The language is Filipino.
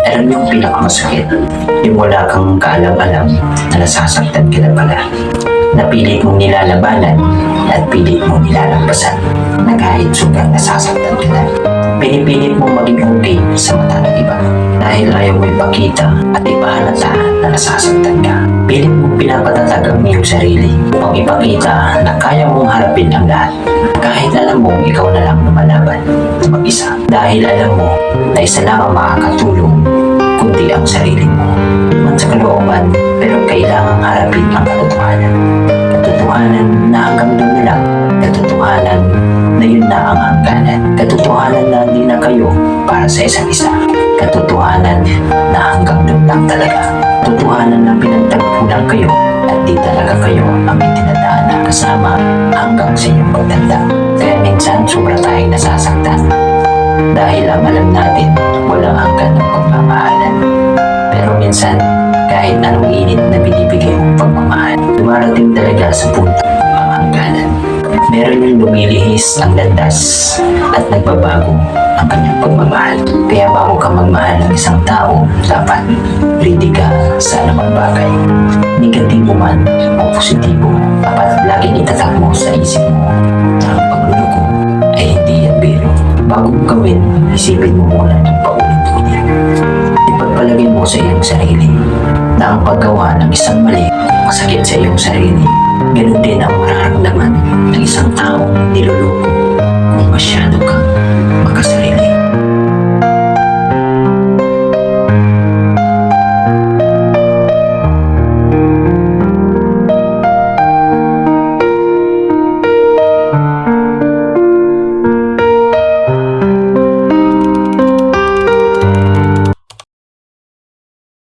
Alam niyo yung pinakamasakit? Yung wala kang kaalam-alam na nasasaktan ka na pala. Napilit mong nilalabanan at pilit mong nilalampasan na kahit sobrang nasasaktan ka na. Pinipilit mong maging okay sa mata ng iba dahil ayaw mo ipakita at ipahalata na nasasaktan ka. Pilit mong pinapatatag ang iyong sarili upang ipakita na kaya mong harapin ang lahat. Kahit alam mong ikaw na lang lumalaban na mag-isa. Dahil alam mo na isa lang ang makakatulong kundi ang sarili mo. Man sa kalooban, pero kailangang harapin ang katotohanan. Katotohanan na hanggang doon na lang. Katotohanan na yun na ang hangganan. Katotohanan na hindi na kayo para sa isa't isa. Katotohanan na hanggang doon lang talaga. Katotohanan na pinagtagpo lang kayo at di talaga kayo ang itinadaan na kasama hanggang sa inyong pagtanda. Kaya minsan sobra tayong nasasaktan dahil ang alam natin walang hanggan ng pagmamahalan. Pero minsan kahit anong init na binibigay mong pagmamahal, dumarating talaga sa punto ang hangganan. Meron yung lumilihis ang landas at nagbabago ang kanyang pagmamahal. Kaya bago ka magmahal ng isang tao, dapat ready ka sa anumang bagay. Negatibo man o positibo, dapat laging itatak mo sa isip mo na ang pagluluko ay hindi yan biro. Bago mo gawin, isipin mo muna ng paulit-ulit. Ipagpalagay mo sa iyong sarili na ang paggawa ng isang mali masakit sa iyong sarili. Ganun din ang mararamdaman ng isang taong niloloko kung masyado kang makasarili.